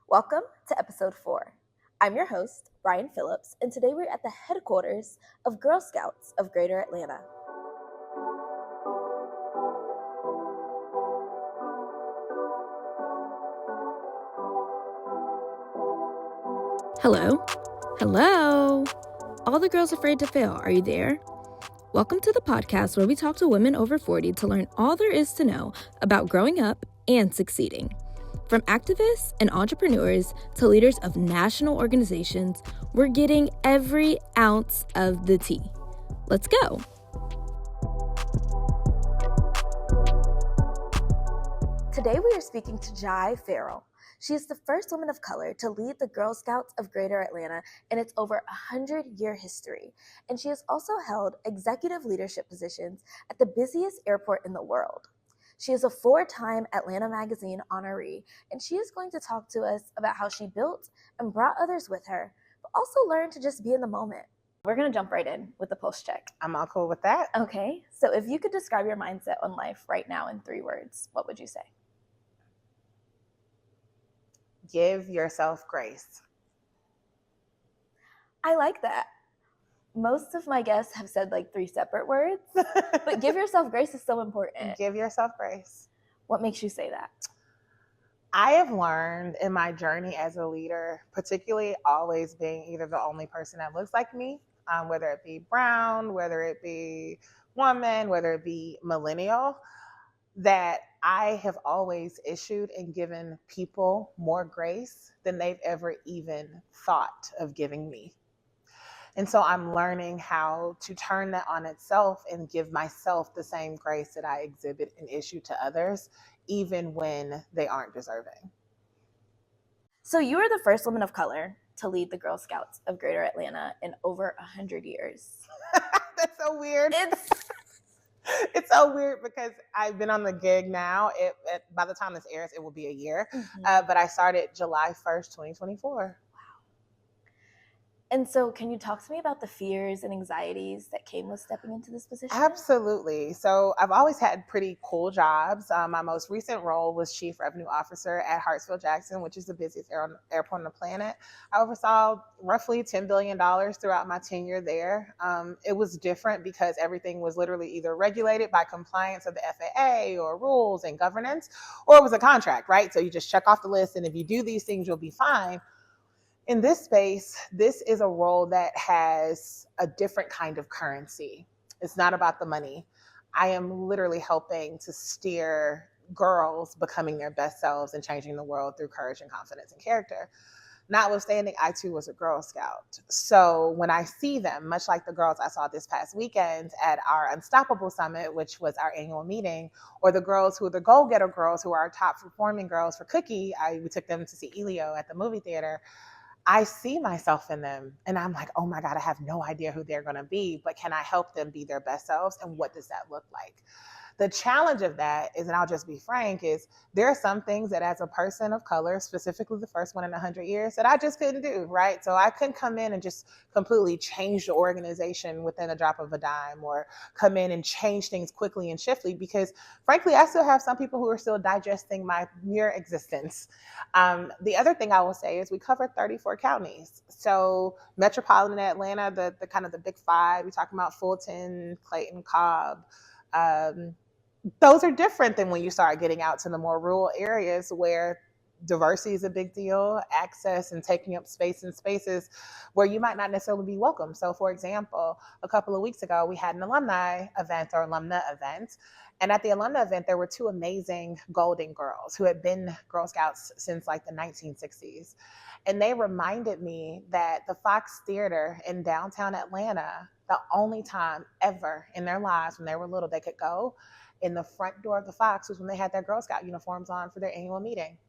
Welcome to episode 4. I'm your host, Brian Phillips, and today we're at the headquarters of Girl Scouts of Greater Atlanta. Hello? Hello? All the girls afraid to fail, are you there? Welcome to the podcast where we talk to women over 40 to learn all there is to know about growing up and succeeding. From activists and entrepreneurs to leaders of national organizations, we're getting every ounce of the tea. Let's go. Today we are speaking to Jai Ferrell. She is the first woman of color to lead the Girl Scouts of Greater Atlanta in its over 100-year history, and she has also held executive leadership positions at the busiest airport in the world. She is a 4-time Atlanta Magazine honoree, and she is going to talk to us about how she built and brought others with her, but also learned to just be in the moment. We're going to jump right in with the pulse check. I'm all cool with that. Okay, so if you could describe your mindset on life right now in 3 words, what would you say? Give yourself grace. I like that. Most of my guests have said like 3 separate words, but give yourself grace is so important. Give yourself grace. What makes you say that? I have learned in my journey as a leader, particularly always being either the only person that looks like me, whether it be brown, whether it be woman, whether it be millennial, that I have always issued and given people more grace than they've ever even thought of giving me. And so I'm learning how to turn that on itself and give myself the same grace that I exhibit and issue to others, even when they aren't deserving. So you are the first woman of color to lead the Girl Scouts of Greater Atlanta in over 100 years. That's so weird. It's so weird because I've been on the gig now. By the time this airs, it will be a year. But I started July 1st, 2024. And so can you talk to me about the fears and anxieties that came with stepping into this position? Absolutely. So I've always had pretty cool jobs. My most recent role was Chief Revenue Officer at Hartsfield-Jackson, which is the busiest airport on the planet. I oversaw roughly $10 billion throughout my tenure there. It was different because everything was literally either regulated by compliance of the FAA or rules and governance, or it was a contract, right? So you just check off the list, and if you do these things, you'll be fine. In this space, this is a role that has a different kind of currency. It's not about the money. I am literally helping to steer girls becoming their best selves and changing the world through courage and confidence and character. Notwithstanding, I too was a Girl Scout. So when I see them, much like the girls I saw this past weekend at our Unstoppable Summit, which was our annual meeting, or the girls who are the go-getter girls who are our top performing girls for Cookie, we took them to see Elio at the movie theater. I see myself in them and I'm like, oh my God, I have no idea who they're going to be, but can I help them be their best selves? And what does that look like? The challenge of that is, and I'll just be frank, is there are some things that as a person of color, specifically the first one in 100 years, that I just couldn't do, right? So I couldn't come in and just completely change the organization within a drop of a dime, or come in and change things quickly and swiftly, because frankly, I still have some people who are still digesting my mere existence. The other thing I will say is we cover 34 counties. So metropolitan Atlanta, the kind of the big 5, you're talking about Fulton, Clayton, Cobb, those are different than when you start getting out to the more rural areas where diversity is a big deal, access and taking up space in spaces where you might not necessarily be welcome. So for example, a couple of weeks ago, we had an alumna event. And at the alumna event, there were 2 amazing Golden girls who had been Girl Scouts since like the 1960s. And they reminded me that the Fox Theater in downtown Atlanta, the only time ever in their lives when they were little they could go in the front door of the Fox was when they had their Girl Scout uniforms on for their annual meeting.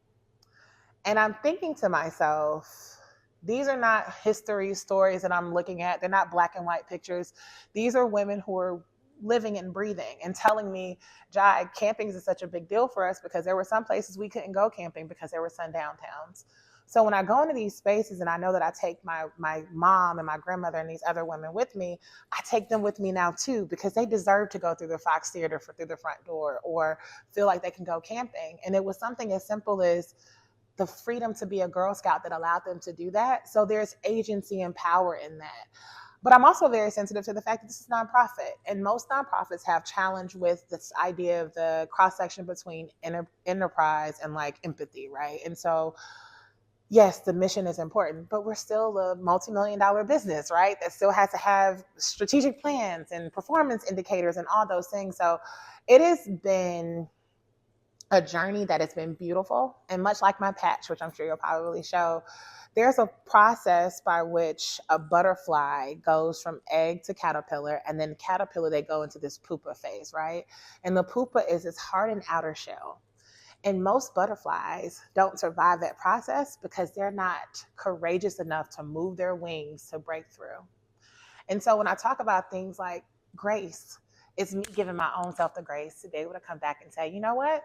And I'm thinking to myself, these are not history stories that I'm looking at. They're not black and white pictures. These are women who are living and breathing and telling me, Jai, camping is such a big deal for us because there were some places we couldn't go camping because there were sundown towns. So when I go into these spaces and I know that I take my mom and my grandmother and these other women with me, I take them with me now too, because they deserve to go through the Fox Theater through the front door or feel like they can go camping. And it was something as simple as the freedom to be a Girl Scout that allowed them to do that. So there's agency and power in that. But I'm also very sensitive to the fact that this is nonprofit, and most nonprofits have challenged with this idea of the cross section between enterprise and like empathy, right? And so, yes, the mission is important, but we're still a multi-million-dollar business, right? That still has to have strategic plans and performance indicators and all those things. So, it has been a journey that has been beautiful, and much like my patch, which I'm sure you'll probably show, there's a process by which a butterfly goes from egg to caterpillar, and then caterpillar, they go into this pupa phase, right? And the pupa is this hardened outer shell. And most butterflies don't survive that process because they're not courageous enough to move their wings to break through. And so when I talk about things like grace, it's me giving my own self the grace to be able to come back and say, you know what?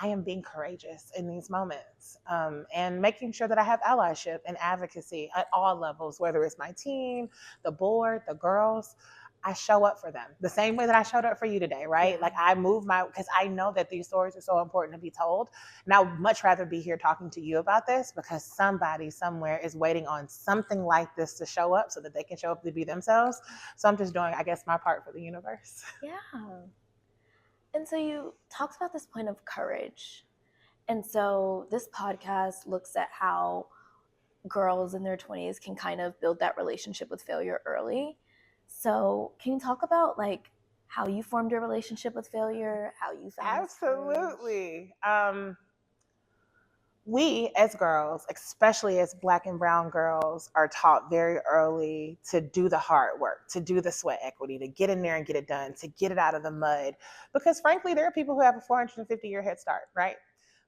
I am being courageous in these moments, and making sure that I have allyship and advocacy at all levels, whether it's my team, the board, the girls. I show up for them the same way that I showed up for you today, right? Like I move because I know that these stories are so important to be told. And I would much rather be here talking to you about this because somebody somewhere is waiting on something like this to show up so that they can show up to be themselves. So I'm just doing, I guess, my part for the universe. Yeah. And so you talked about this point of courage. And so this podcast looks at how girls in their 20s can kind of build that relationship with failure early. So can you talk about like how you formed your relationship with failure, how you found Absolutely. We as girls, especially as Black and brown girls, are taught very early to do the hard work, to do the sweat equity, to get in there and get it done, to get it out of the mud. Because frankly, there are people who have a 450-year head start, right?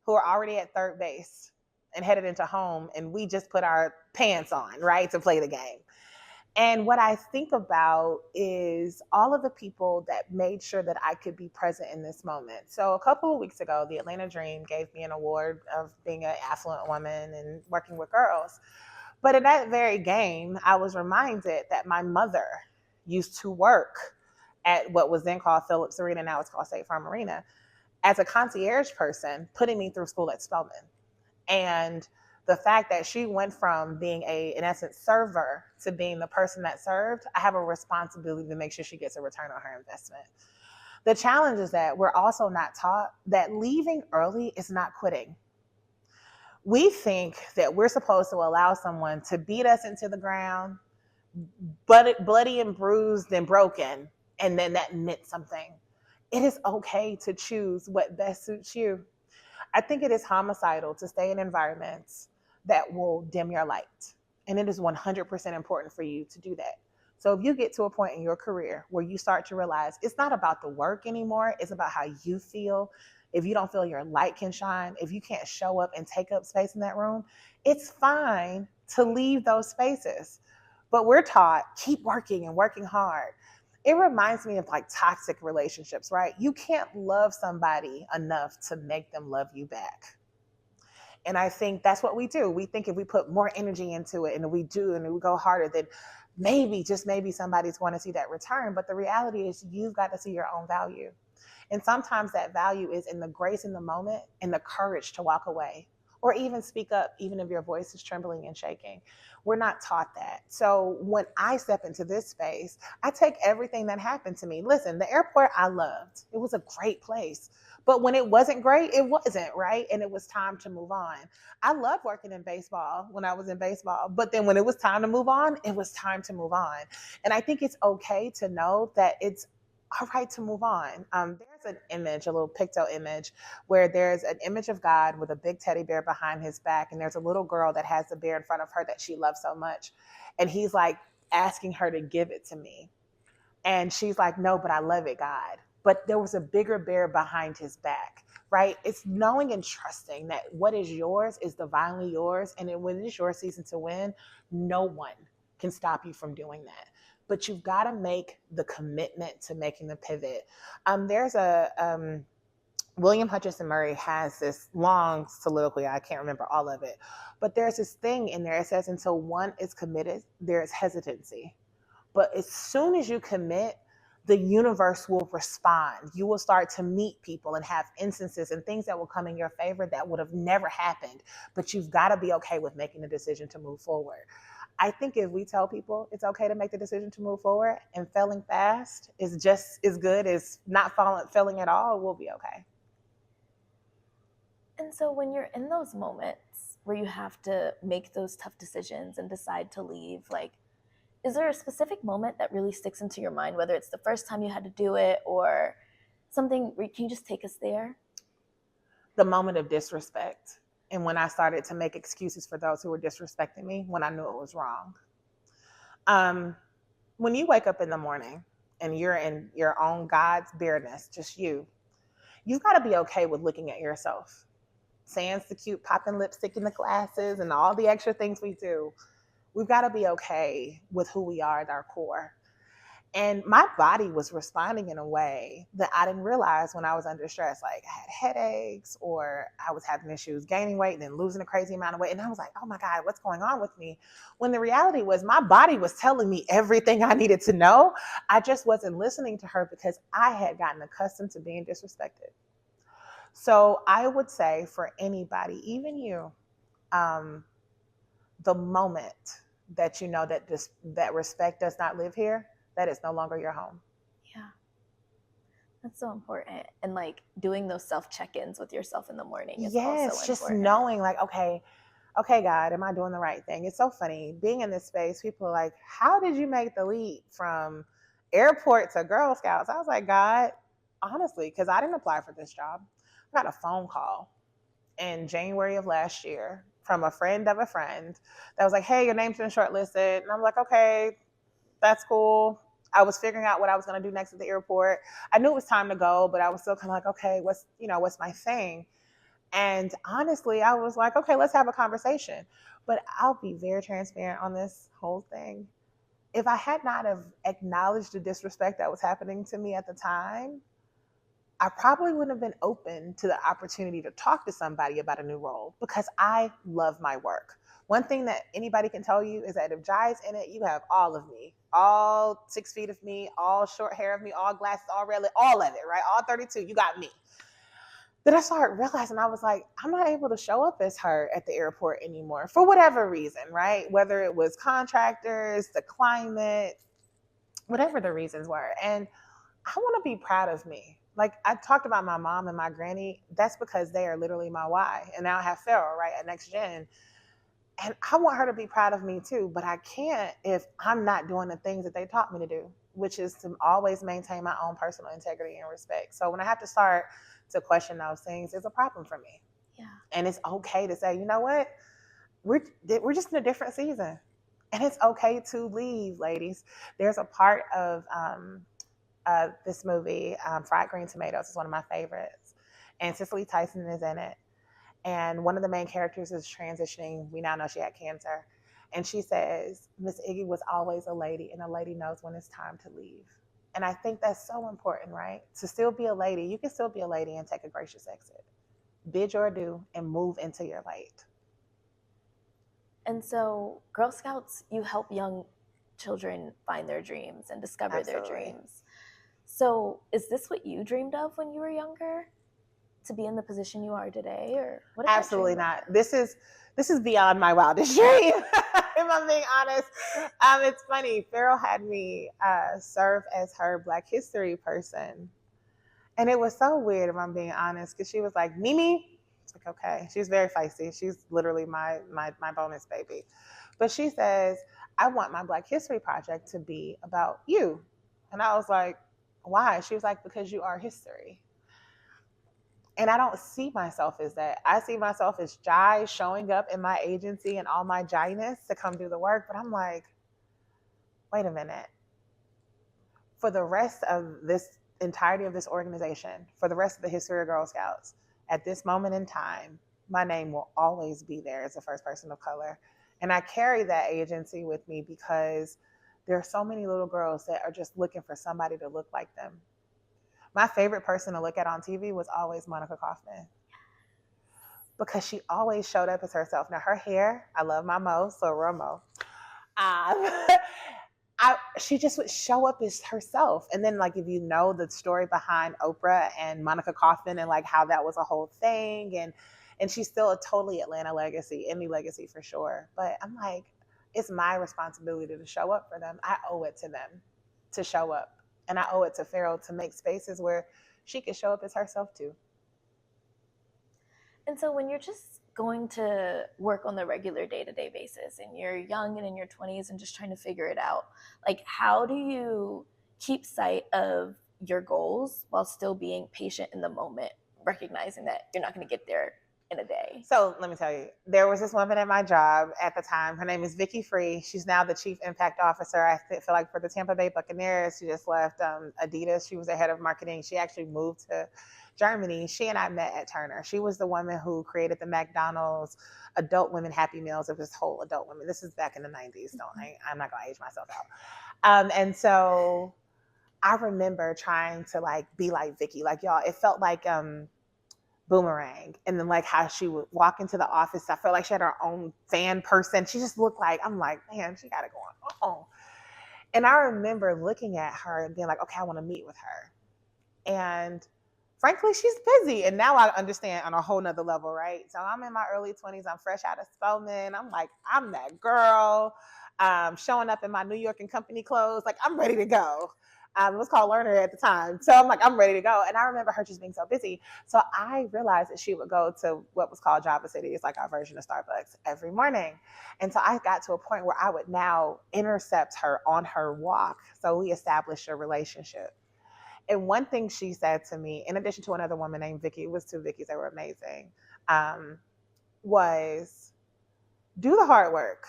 Who are already at third base and headed into home, and we just put our pants on, right, to play the game. And what I think about is all of the people that made sure that I could be present in this moment. So a couple of weeks ago, the Atlanta Dream gave me an award of being an affluent woman and working with girls. But in that very game, I was reminded that my mother used to work at what was then called Phillips Arena, now it's called State Farm Arena, as a concierge person, putting me through school at Spelman. And the fact that she went from being in essence, server to being the person that served, I have a responsibility to make sure she gets a return on her investment. The challenge is that we're also not taught that leaving early is not quitting. We think that we're supposed to allow someone to beat us into the ground, bloody and bruised and broken, and then that meant something. It is okay to choose what best suits you. I think it is homicidal to stay in environments that will dim your light. And it is 100% important for you to do that. So if you get to a point in your career where you start to realize it's not about the work anymore, it's about how you feel. If you don't feel your light can shine, if you can't show up and take up space in that room, it's fine to leave those spaces. But we're taught, keep working and working hard. It reminds me of like toxic relationships, right? You can't love somebody enough to make them love you back. And I think that's what we do. We think if we put more energy into it and we do and we go harder, then maybe, just maybe somebody's going to see that return. But the reality is you've got to see your own value. And sometimes that value is in the grace in the moment and the courage to walk away or even speak up, even if your voice is trembling and shaking. We're not taught that. So when I step into this space, I take everything that happened to me. Listen, the airport I loved. It was a great place. But when it wasn't great, it wasn't, right? And it was time to move on. I loved working in baseball when I was in baseball. But then when it was time to move on, it was time to move on. And I think it's okay to know that it's all right to move on. There's an image, a little picto image, where there's an image of God with a big teddy bear behind his back. And there's a little girl that has the bear in front of her that she loves so much. And he's like asking her to give it to me. And she's like, no, but I love it, God. But there was a bigger bear behind his back, right? It's knowing and trusting that what is yours is divinely yours. And when it's your season to win, no one can stop you from doing that. But you've got to make the commitment to making the pivot. There's William Hutchinson Murray has this long soliloquy. I can't remember all of it. But there's this thing in there. It says, until one is committed, there is hesitancy. But as soon as you commit, the universe will respond. You will start to meet people and have instances and things that will come in your favor that would have never happened. But you've got to be okay with making the decision to move forward. I think if we tell people it's okay to make the decision to move forward, and failing fast is just as good as not failing at all, we'll be okay. And so when you're in those moments where you have to make those tough decisions and decide to leave, like, is there a specific moment that really sticks into your mind, whether it's the first time you had to do it or something? Can you just take us there? The moment of disrespect. And when I started to make excuses for those who were disrespecting me when I knew it was wrong. When you wake up in the morning and you're in your own God's bareness, just you've got to be okay with looking at yourself. Sans the cute popping lipstick in the glasses and all the extra things we do. We've got to be okay with who we are at our core. And my body was responding in a way that I didn't realize when I was under stress. Like I had headaches, or I was having issues gaining weight and then losing a crazy amount of weight. And I was like, oh my God, what's going on with me? When the reality was my body was telling me everything I needed to know. I just wasn't listening to her because I had gotten accustomed to being disrespected. So I would say for anybody, even you, the moment that you know that that respect does not live here, that is no longer your home. Yeah. That's so important. And like doing those self check-ins with yourself in the morning is also important. Just knowing like, okay, God, am I doing the right thing? It's so funny being in this space. People are like, how did you make the leap from airport to Girl Scouts? I was like, God, honestly, because I didn't apply for this job. I got a phone call in January of last year from a friend of a friend that was like, hey, your name's been shortlisted. And I'm like, okay, that's cool. I was figuring out what I was going to do next at the airport. I knew it was time to go, but I was still kind of like, okay, what's my thing? And honestly, I was like, okay, let's have a conversation. But I'll be very transparent on this whole thing. If I had not have acknowledged the disrespect that was happening to me at the time, I probably wouldn't have been open to the opportunity to talk to somebody about a new role because I love my work. One thing that anybody can tell you is that if Jai's in it, you have all of me, all 6 feet of me, all short hair of me, all glasses, all red, all of it, right? All 32, you got me. Then I started realizing I was like, I'm not able to show up as her at the airport anymore for whatever reason, right? Whether it was contractors, the climate, whatever the reasons were. And I want to be proud of me. Like I talked about my mom and my granny, that's because they are literally my why. And now I have Ferrell, right, at Next Gen. And I want her to be proud of me too, but I can't if I'm not doing the things that they taught me to do, which is to always maintain my own personal integrity and respect. So when I have to start to question those things, it's a problem for me. Yeah. And it's okay to say, you know what? We're just in a different season. And it's okay to leave, ladies. There's a part of this movie, Fried Green Tomatoes, is one of my favorites. And Cicely Tyson is in it. And one of the main characters is transitioning. We now know she had cancer. And she says, Miss Iggy was always a lady, and a lady knows when it's time to leave. And I think that's so important, right? To still be a lady. You can still be a lady and take a gracious exit. Bid your adieu and move into your light. And so Girl Scouts, you help young children find their dreams and discover Absolutely. their dreams. So is this what you dreamed of when you were younger? To be in the position you are today, or what? Absolutely not. This is beyond my wildest dream. If I'm being honest, it's funny. Ferrell had me serve as her Black History person, and it was so weird. If I'm being honest, because she was like, Mimi. It's like, okay. She's very feisty. She's literally my bonus baby. But she says, I want my Black History project to be about you, and I was like, why? She was like, because you are history. And I don't see myself as that. I see myself as Jai showing up in my agency and all my Jai-ness to come do the work. But I'm like, wait a minute. For the rest of this entirety of this organization, for the rest of the history of Girl Scouts, at this moment in time, my name will always be there as the first person of color. And I carry that agency with me because there are so many little girls that are just looking for somebody to look like them. My favorite person to look at on TV was always Monica Kaufman, because she always showed up as herself. Now her hair, I love my Mo, so Romo. she just would show up as herself. And then like if you know the story behind Oprah and Monica Kaufman and like how that was a whole thing, and she's still a totally Atlanta legacy, Emmy legacy for sure. But I'm like, it's my responsibility to show up for them. I owe it to them to show up. And I owe it to Ferrell to make spaces where she can show up as herself too. And so when you're just going to work on the regular day-to-day basis and you're young and in your 20s and just trying to figure it out, like how do you keep sight of your goals while still being patient in the moment, recognizing that you're not going to get there in a day? So let me tell you, there was this woman at my job at the time. Her name is Vicky Free. She's now the Chief Impact Officer, I feel like, for the Tampa Bay Buccaneers. She just left Adidas. She was the head of marketing. She actually moved to Germany. She and I met at Turner. She was the woman who created the McDonald's adult women Happy Meals of this whole adult women. This is back in the 90s. I'm not going to age myself out. And so I remember trying to like be like Vicky. Like, y'all, it felt like Boomerang. And then like how she would walk into the office. I felt like she had her own fan person. She just looked like, I'm like, man, she got it going on. And I remember looking at her and being like, okay, I want to meet with her. And frankly, she's busy. And now I understand on a whole nother level, right? So I'm in my early 20s. I'm fresh out of Spelman. I'm like, I'm that girl. Showing up in my New York and Company clothes. Like, I'm ready to go. It was called Learner at the time. So I'm like, I'm ready to go. And I remember her just being so busy. So I realized that she would go to what was called Java City. It's like our version of Starbucks every morning. And so I got to a point where I would now intercept her on her walk. So we established a relationship. And one thing she said to me, in addition to another woman named Vicky, it was two Vickies that were amazing, was do the hard work.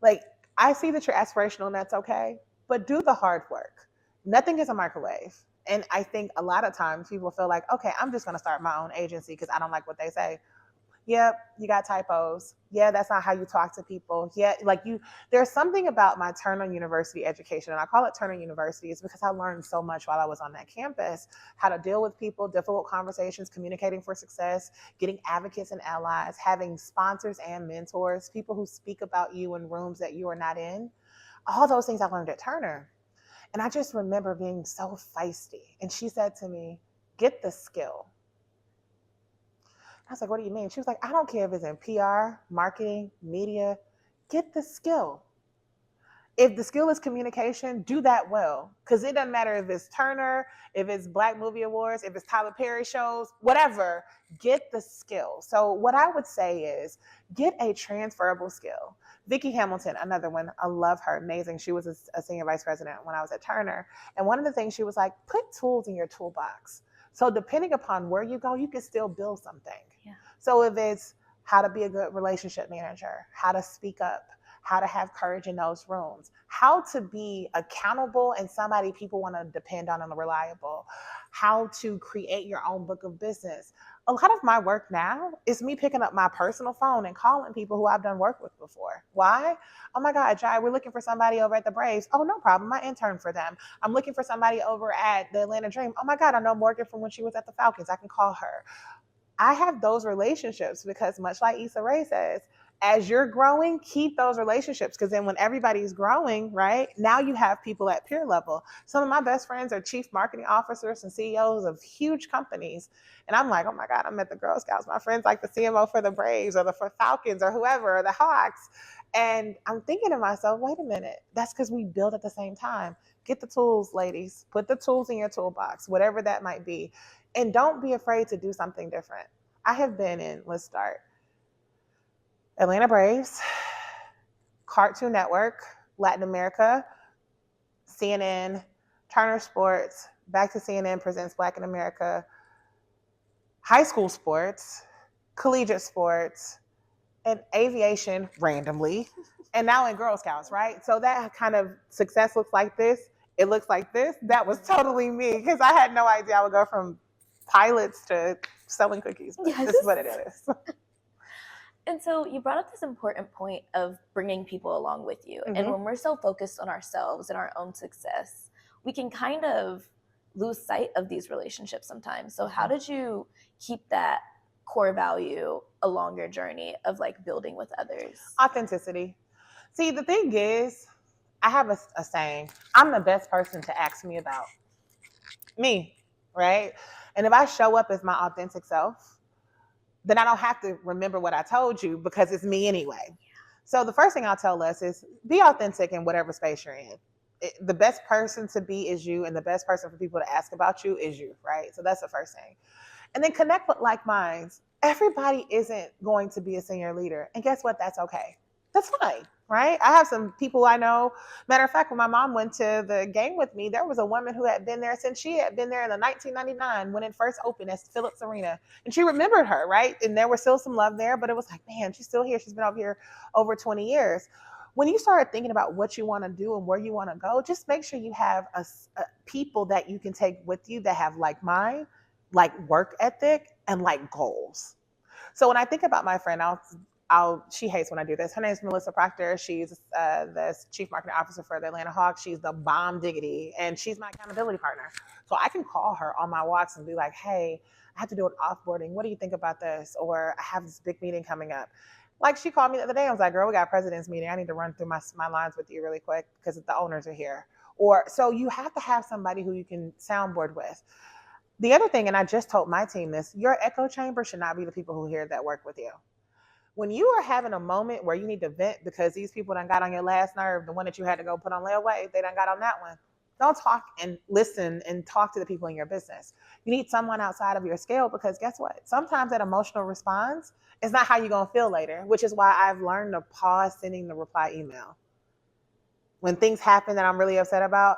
Like, I see that you're aspirational and that's okay, but do the hard work. Nothing is a microwave. And I think a lot of times people feel like, okay, I'm just going to start my own agency because I don't like what they say. Yep, you got typos. Yeah, that's not how you talk to people. Yeah, like there's something about my Turner University education, and I call it Turner University, is because I learned so much while I was on that campus, how to deal with people, difficult conversations, communicating for success, getting advocates and allies, having sponsors and mentors, people who speak about you in rooms that you are not in. All those things I learned at Turner. And I just remember being so feisty. And she said to me, get the skill. I was like, what do you mean? She was like, I don't care if it's in PR, marketing, media, get the skill. If the skill is communication, do that well. Because it doesn't matter if it's Turner, if it's Black Movie Awards, if it's Tyler Perry shows, whatever, get the skill. So what I would say is get a transferable skill. Vicki Hamilton, another one, I love her, amazing. She was a senior vice president when I was at Turner. And one of the things she was like, put tools in your toolbox. So depending upon where you go, you can still build something. Yeah. So if it's how to be a good relationship manager, how to speak up, how to have courage in those rooms, how to be accountable and somebody people want to depend on and reliable, how to create your own book of business. A lot of my work now is me picking up my personal phone and calling people who I've done work with before. Why? Oh my God, Jai, we're looking for somebody over at the Braves. Oh, no problem. I interned for them. I'm looking for somebody over at the Atlanta Dream. Oh my God, I know Morgan from when she was at the Falcons. I can call her. I have those relationships because much like Issa Rae says, as you're growing, keep those relationships because then when everybody's growing, right, now you have people at peer level. Some of my best friends are chief marketing officers and CEOs of huge companies. And I'm like, oh my God, I'm at the Girl Scouts. My friends like the CMO for the Braves or for Falcons or whoever, or the Hawks. And I'm thinking to myself, wait a minute, that's because we build at the same time. Get the tools, ladies. Put the tools in your toolbox, whatever that might be. And don't be afraid to do something different. I have been in, let's start, Atlanta Braves, Cartoon Network, Latin America, CNN, Turner Sports, back to CNN presents Black in America, high school sports, collegiate sports, and aviation randomly, and now in Girl Scouts, right? So that kind of success looks like this. It looks like this. That was totally me because I had no idea I would go from pilots to selling cookies. Yes. This is what it is. And so you brought up this important point of bringing people along with you. Mm-hmm. And when we're so focused on ourselves and our own success, we can kind of lose sight of these relationships sometimes. So how did you keep that core value along your journey of like building with others? Authenticity. See, the thing is, I have a saying, I'm the best person to ask me about me, right? And if I show up as my authentic self, then I don't have to remember what I told you because it's me anyway. So the first thing I'll tell us is be authentic in whatever space you're in. The best person to be is you, and the best person for people to ask about you is you, right? So that's the first thing. And then connect with like minds. Everybody isn't going to be a senior leader. And guess what? That's okay. That's fine, right? I have some people I know. Matter of fact, when my mom went to the game with me, there was a woman who had been there since she had been there in the 1999 when it first opened as Phillips Arena. And she remembered her, right? And there was still some love there, but it was like, man, she's still here. She's been over here over 20 years. When you start thinking about what you want to do and where you want to go, just make sure you have a people that you can take with you that have like mind, like work ethic, and like goals. So when I think about my friend, she hates when I do this. Her name is Melissa Proctor. She's the chief marketing officer for the Atlanta Hawks. She's the bomb diggity, and she's my accountability partner. So I can call her on my walks and be like, hey, I have to do an offboarding. What do you think about this? Or I have this big meeting coming up. Like she called me the other day. I was like, girl, we got a president's meeting. I need to run through my lines with you really quick because the owners are here. Or so you have to have somebody who you can soundboard with. The other thing, and I just told my team this, your echo chamber should not be the people who hear that work with you. When you are having a moment where you need to vent because these people done got on your last nerve, the one that you had to go put on layaway, they done got on that one. Don't talk and listen and talk to the people in your business. You need someone outside of your scale because guess what? Sometimes that emotional response is not how you're going to feel later, which is why I've learned to pause sending the reply email. When things happen that I'm really upset about,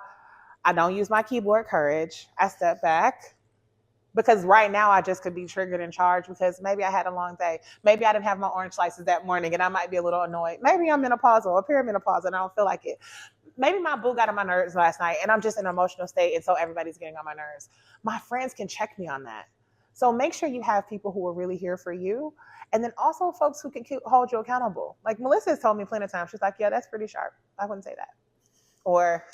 I don't use my keyboard courage. I step back. Because right now I just could be triggered and charged because maybe I had a long day. Maybe I didn't have my orange slices that morning and I might be a little annoyed. Maybe I'm menopausal or perimenopausal and I don't feel like it. Maybe my boo got on my nerves last night and I'm just in an emotional state and so everybody's getting on my nerves. My friends can check me on that. So make sure you have people who are really here for you. And then also folks who can hold you accountable. Like Melissa has told me plenty of times, she's like, yeah, that's pretty sharp. I wouldn't say that. Or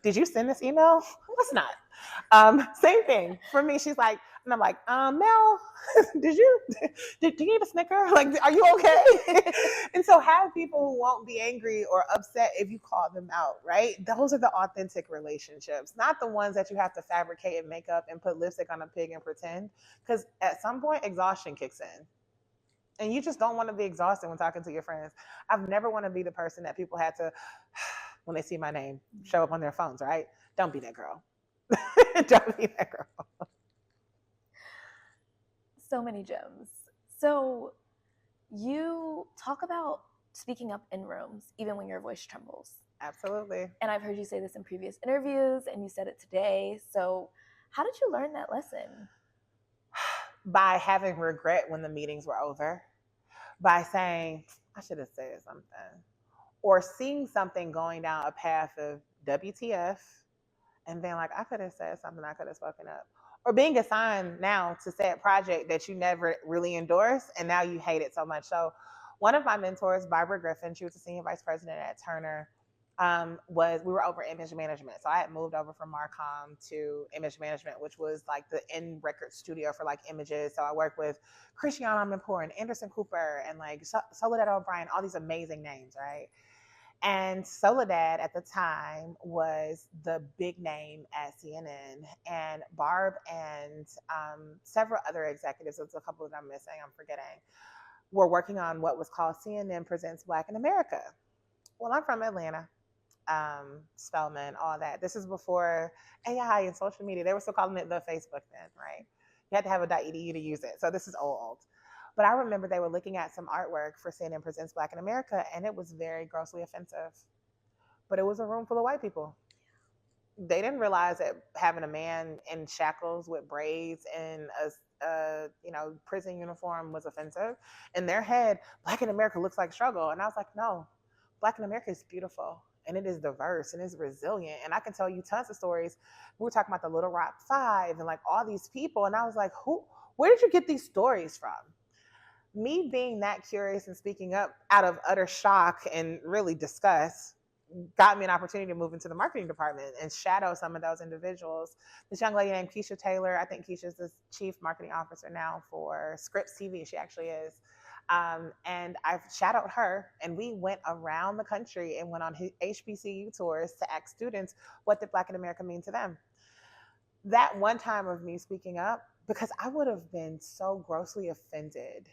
did you send this email? Let's not. Same thing for me. She's like, and I'm like, Mel, do you need a Snicker? Like, are you okay? And so have people who won't be angry or upset if you call them out, right? Those are the authentic relationships, not the ones that you have to fabricate and make up and put lipstick on a pig and pretend. Because at some point, exhaustion kicks in. And you just don't want to be exhausted when talking to your friends. I've never want to be the person that people had to, when they see my name, show up on their phones, right? Don't be that girl. Don't be that girl. So many gems. So you talk about speaking up in rooms, even when your voice trembles. Absolutely. And I've heard you say this in previous interviews, and you said it today. So how did you learn that lesson? By having regret when the meetings were over, by saying, I should have said something, or seeing something going down a path of WTF and being like, I could have said something, I could have spoken up. Or being assigned now to say a project that you never really endorsed and now you hate it so much. So one of my mentors, Barbara Griffin, she was a senior vice president at Turner, we were over image management. So I had moved over from Marcom to image management, which was like the in record studio for like images. So I worked with Christiane Amanpour and Anderson Cooper and like Soledad O'Brien, all these amazing names, right? And Soledad at the time was the big name at CNN, and Barb and several other executives, there's a couple that I'm missing, I'm forgetting, were working on what was called CNN Presents Black in America. Well, I'm from Atlanta, Spelman, all that. This is before AI and social media. They were still calling it the Facebook then, right? You had to have a .edu to use it. So this is old. But I remember they were looking at some artwork for CNN Presents Black in America, and it was very grossly offensive. But it was a room full of white people. They didn't realize that having a man in shackles with braids and a prison uniform was offensive. In their head, Black in America looks like struggle. And I was like, no, Black in America is beautiful. And it is diverse and it's resilient. And I can tell you tons of stories. We were talking about the Little Rock Five and like all these people. And I was like, where did you get these stories from? Me being that curious and speaking up out of utter shock and really disgust got me an opportunity to move into the marketing department and shadow some of those individuals. This young lady named Keisha Taylor, I think Keisha's the chief marketing officer now for Scripps TV. She actually is. And I shadowed her, and we went around the country and went on HBCU tours to ask students, what did Black in America mean to them? That one time of me speaking up, because I would have been so grossly offended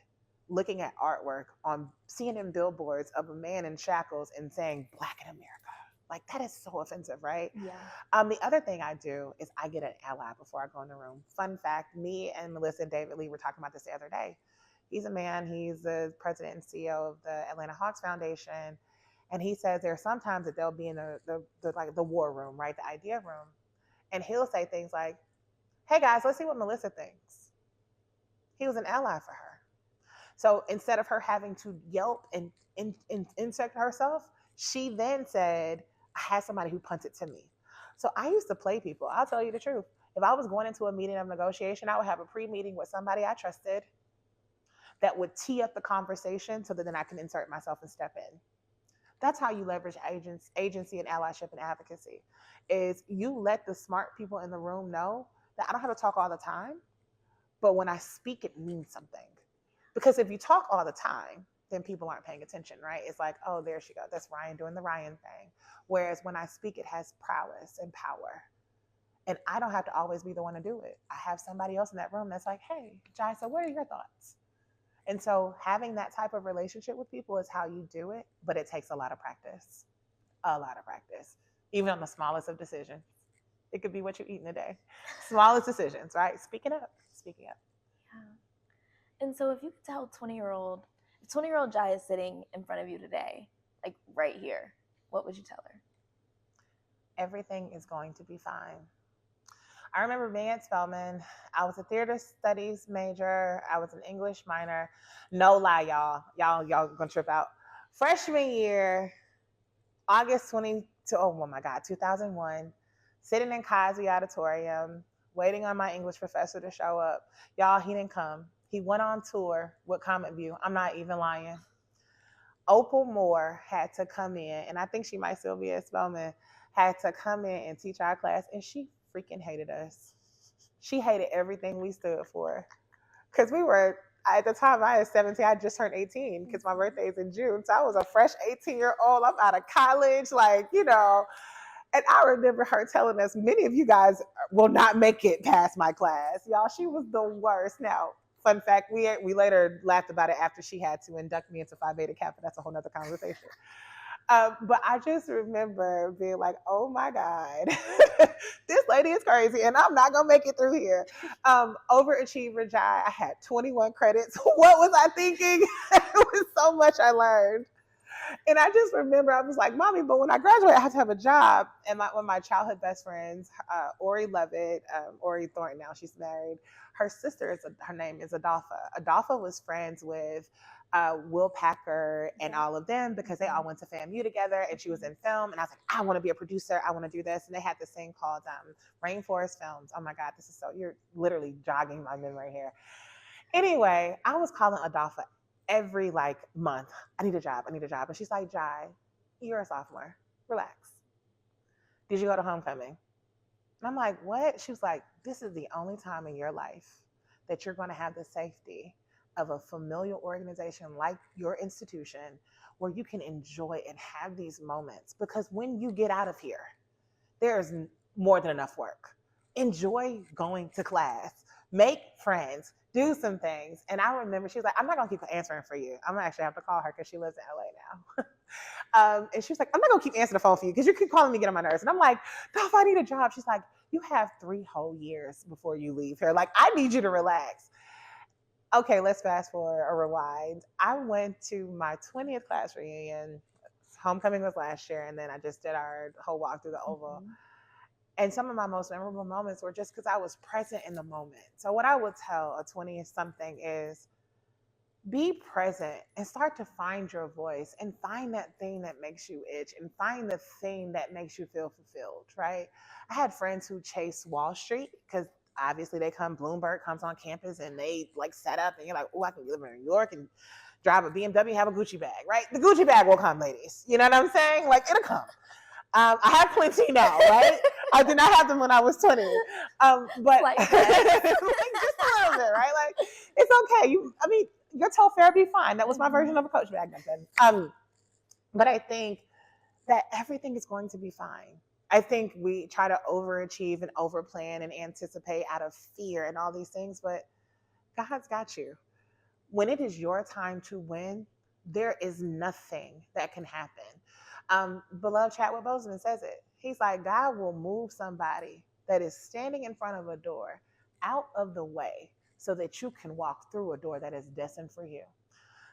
looking at artwork on CNN billboards of a man in shackles and saying Black in America. Like, that is so offensive, right? Yeah. The other thing I do is I get an ally before I go in the room. Fun fact, me and Melissa and David Lee were talking about this the other day. He's a man, he's the president and CEO of the Atlanta Hawks Foundation. And he says there are sometimes that they'll be in the war room, right? The idea room. And he'll say things like, hey guys, let's see what Melissa thinks. He was an ally for her. So instead of her having to yelp and insert herself, she then said, I had somebody who punted to me. So I used to play people. I'll tell you the truth. If I was going into a meeting of negotiation, I would have a pre-meeting with somebody I trusted that would tee up the conversation so that then I can insert myself and step in. That's how you leverage agency and allyship and advocacy, is you let the smart people in the room know that I don't have to talk all the time, but when I speak, it means something. Because if you talk all the time, then people aren't paying attention, right? It's like, oh, there she goes. That's Ryan doing the Ryan thing. Whereas when I speak, it has prowess and power. And I don't have to always be the one to do it. I have somebody else in that room that's like, hey, Jai, so what are your thoughts? And so having that type of relationship with people is how you do it, but it takes a lot of practice, even on the smallest of decisions. It could be what you eat in a day. Smallest decisions, right? Speaking up. Yeah. And so if you could tell 20-year-old Jai is sitting in front of you today, like right here, what would you tell her? Everything is going to be fine. I remember being at Spelman. I was a theater studies major. I was an English minor. No lie, y'all. Y'all gonna trip out. Freshman year, August 2001, sitting in Cosby Auditorium, waiting on my English professor to show up. Y'all, he didn't come. He went on tour with Comic View. I'm not even lying. Opal Moore had to come in, and I think she might still be at Spelman, had to come in and teach our class, and she freaking hated us. She hated everything we stood for. Because we were, at the time I was 17, I just turned 18 because my birthday is in June. So I was a fresh 18-year-old. I'm out of college, And I remember her telling us, many of you guys will not make it past my class. Y'all, she was the worst. Now, fun fact, we later laughed about it after she had to induct me into Phi Beta Kappa. That's a whole nother conversation. But I just remember being like, oh my God, this lady is crazy and I'm not going to make it through here. Overachiever Jai, I had 21 credits. What was I thinking? It was so much I learned. And I just remember I was like, Mommy, but when I graduate, I have to have a job. And one of my childhood best friends, Ori Levitt, Ori Thornton, now she's married. Her sister, her name is Adolpha. Adolpha was friends with Will Packer and all of them because they all went to FAMU together, and she was in film. And I was like, I want to be a producer. I want to do this. And they had this thing called Rainforest Films. Oh my God, you're literally jogging my memory here. Anyway, I was calling Adolpha every month. I need a job. And she's like, Jai, you're a sophomore. Relax. Did you go to homecoming? And I'm like, what? She was like, this is the only time in your life that you're going to have the safety of a familial organization like your institution where you can enjoy and have these moments. Because when you get out of here, there's more than enough work. Enjoy going to class, make friends, do some things. And I remember she was like, I'm not going to keep answering for you. I'm going to actually have to call her because she lives in LA now. And she was like, I'm not going to keep answering the phone for you because you keep calling me, get on my nerves. And I'm like, no, if I need a job. She's like, you have 3 whole years before you leave here. Like, I need you to relax. Okay, let's fast forward or rewind. I went to my 20th class reunion. Homecoming was last year. And then I just did our whole walk through the Oval. Mm-hmm. And some of my most memorable moments were just because I was present in the moment. So what I would tell a 20-something is be present and start to find your voice and find that thing that makes you itch and find the thing that makes you feel fulfilled, right? I had friends who chase Wall Street because obviously Bloomberg comes on campus and they set up and you're like, oh, I can live in New York and drive a BMW, have a Gucci bag, right? The Gucci bag will come, ladies. You know what I'm saying? It'll come. I have plenty now, right? I did not have them when I was 20. But just a little bit, right? It's okay. your toe fair be fine. That was my version of a coach bag back then. But I think that everything is going to be fine. I think we try to overachieve and overplan and anticipate out of fear and all these things, but God's got you. When it is your time to win, there is nothing that can happen. Beloved Chadwick Boseman says it. He's like, God will move somebody that is standing in front of a door out of the way so that you can walk through a door that is destined for you.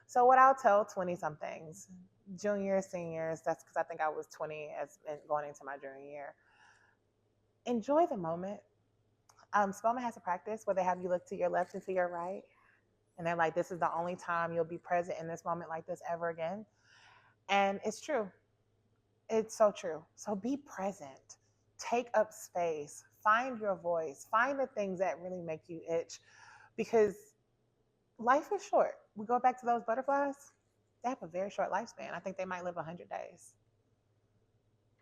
So what I'll tell 20-somethings, juniors, seniors, that's because I think I was 20 as going into my junior year, enjoy the moment. Spelman has a practice where they have you look to your left and to your right. And they're like, this is the only time you'll be present in this moment like this ever again. And it's true. It's so true. So be present. Take up space. Find your voice. Find the things that really make you itch. Because life is short. We go back to those butterflies. They have a very short lifespan. I think they might live 100 days.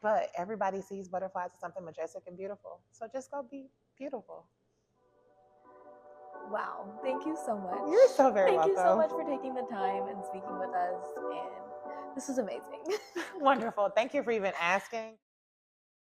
But everybody sees butterflies as something majestic and beautiful. So just go be beautiful. Wow. Thank you so much. You're so very welcome. Thank you so much welcome. for taking the time and speaking with us. And this was amazing. Wonderful. Thank you for even asking.